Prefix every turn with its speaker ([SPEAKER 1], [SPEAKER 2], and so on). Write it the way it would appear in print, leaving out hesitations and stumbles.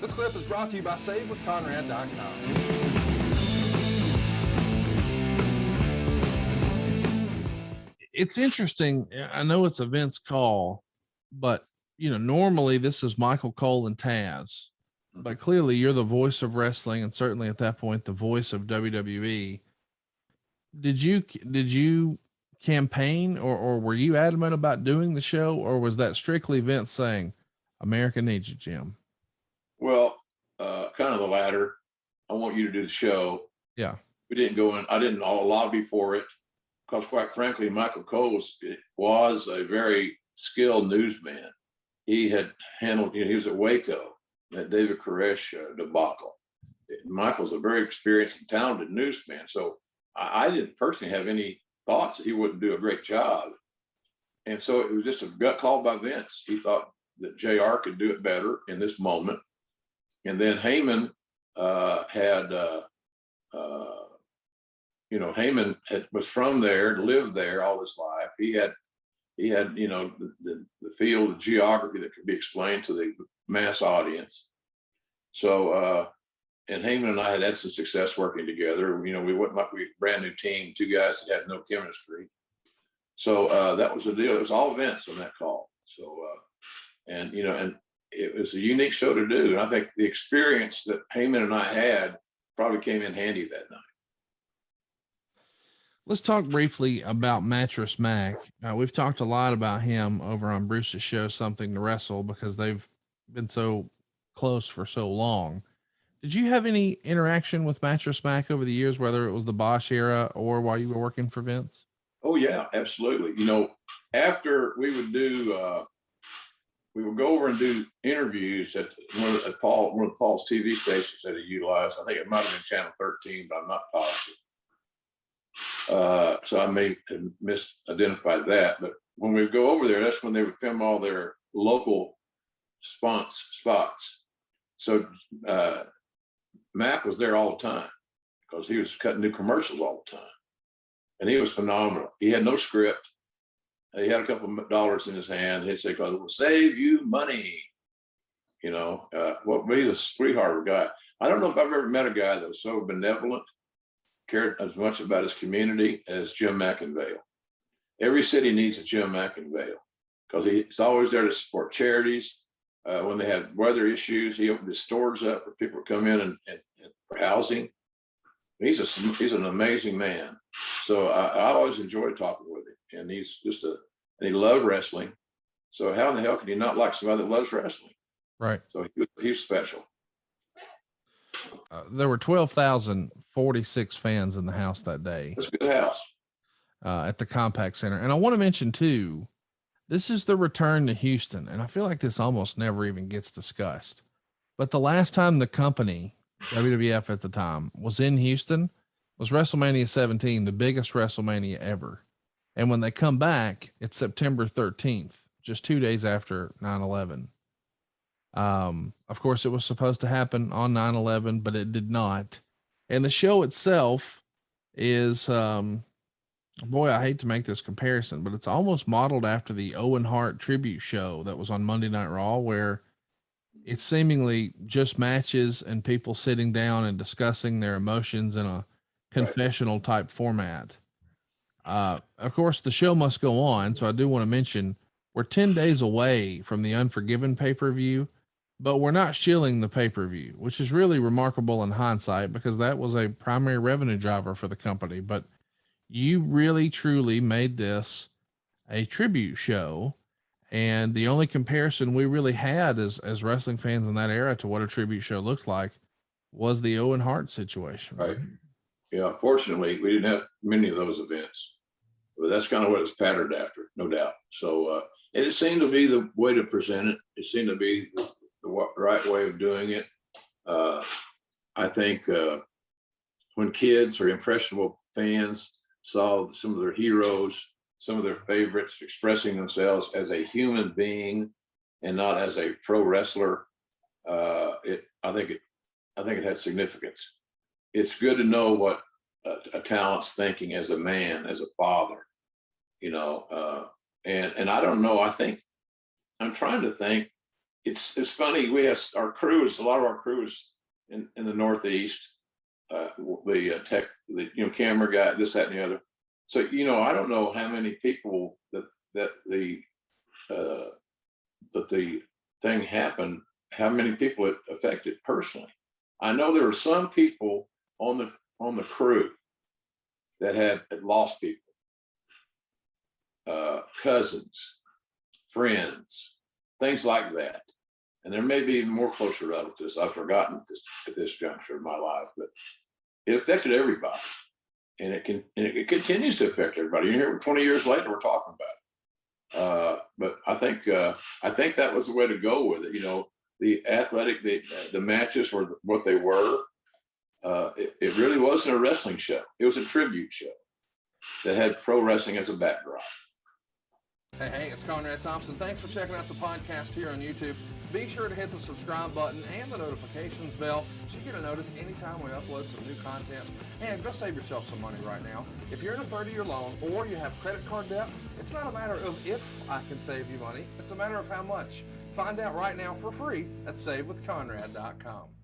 [SPEAKER 1] This clip is brought to you by SaveWithConrad.com.
[SPEAKER 2] It's interesting. I know it's a Vince call, but normally this is Michael Cole and Taz, but clearly you're the voice of wrestling, and certainly at that point the voice of WWE. Did you campaign, or were you adamant about doing the show, or was that strictly Vince saying, "America needs you, Jim"?
[SPEAKER 3] Well, kind of the latter. I want you to do the show.
[SPEAKER 2] Yeah.
[SPEAKER 3] We didn't go in. I didn't lobby for it because, quite frankly, Michael Cole was a very skilled newsman. He had handled, he was at Waco, that David Koresh debacle. Michael's a very experienced and talented newsman. So I didn't personally have any thoughts that he wouldn't do a great job. And so it was just a gut call by Vince. He thought that JR could do it better in this moment. And then Heyman Heyman was from there, lived there all his life. He had the field, the geography that could be explained to the mass audience. So, and Heyman and I had some success working together. We went like we brand new team, two guys that had no chemistry. So that was the deal. It was all Vince on that call. So, and it was a unique show to do. And I think the experience that Heyman and I had probably came in handy that night.
[SPEAKER 2] Let's talk briefly about Mattress Mac. We've talked a lot about him over on Bruce's show, Something to Wrestle, because they've been so close for so long. Did you have any interaction with Mattress Mac over the years, whether it was the Bosch era or while you were working for Vince?
[SPEAKER 3] Oh yeah, absolutely. After we would do, we would go over and do interviews at one of Paul's TV stations that he utilized. I think it might have been Channel 13, but I'm not positive. So I may have misidentified that. But when we go over there, that's when they would film all their local spots. So Mac was there all the time because he was cutting new commercials all the time. And he was phenomenal. He had no script. He had a couple of dollars in his hand. He'd say, "Because it will save you money." He's a sweetheart of a guy. I don't know if I've ever met a guy that was so benevolent, cared as much about his community as Jim McIngvale. Every city needs a Jim McIngvale because he's always there to support charities. When they had weather issues, he opened his stores up for people to come in and for housing. He's an amazing man. So I always enjoyed talking with him, and he's and he loved wrestling. So how in the hell can you not like somebody that loves wrestling?
[SPEAKER 2] Right.
[SPEAKER 3] So he's special.
[SPEAKER 2] There were 12,046 fans in the house that day.
[SPEAKER 3] That's a good house.
[SPEAKER 2] At the Compact Center. And I want to mention too, this is the return to Houston. And I feel like this almost never even gets discussed, but the last time the company, WWF at the time, was in Houston was WrestleMania 17, the biggest WrestleMania ever. And when they come back, it's September 13th, just 2 days after 9/11. Of course, it was supposed to happen on 9/11, but it did not. And the show itself is, boy, I hate to make this comparison, but it's almost modeled after the Owen Hart tribute show that was on Monday Night Raw, where it's seemingly just matches and people sitting down and discussing their emotions in a confessional type format. Of course, the show must go on. So I do want to mention we're 10 days away from the Unforgiven pay-per-view, but we're not shilling the pay-per-view, which is really remarkable in hindsight because that was a primary revenue driver for the company. But you really, truly made this a tribute show. And the only comparison we really had as wrestling fans in that era to what a tribute show looked like was the Owen Hart situation.
[SPEAKER 3] Right. Yeah. Fortunately, we didn't have many of those events, but that's kind of what it's patterned after, no doubt. So it seemed to be the way to present it. It seemed to be the right way of doing it. I think when kids or impressionable fans saw some of their heroes, some of their favorites expressing themselves as a human being and not as a pro wrestler, I think it had significance. It's good to know what a talent's thinking as a man, as a father, and I don't know. I'm trying to think it's funny. We have our crews, a lot of our crews in the Northeast, the camera guy, this, that, and the other. So, I don't know how many people that the thing happened, how many people it affected personally. I know there were some people on the crew that had lost people, cousins, friends, things like that. And there may be more closer relatives I've forgotten at this juncture of my life, but it affected everybody, and it continues to affect everybody. You're here 20 years later, we're talking about it. But I think that was the way to go with it. The athletic, the matches were what they were. It really wasn't a wrestling show. It was a tribute show that had pro wrestling as a backdrop.
[SPEAKER 1] Hey, it's Conrad Thompson. Thanks for checking out the podcast here on YouTube. Be sure to hit the subscribe button and the notifications bell so you get a notice anytime we upload some new content. And go save yourself some money right now. If you're in a 30-year loan or you have credit card debt, it's not a matter of if I can save you money. It's a matter of how much. Find out right now for free at SaveWithConrad.com.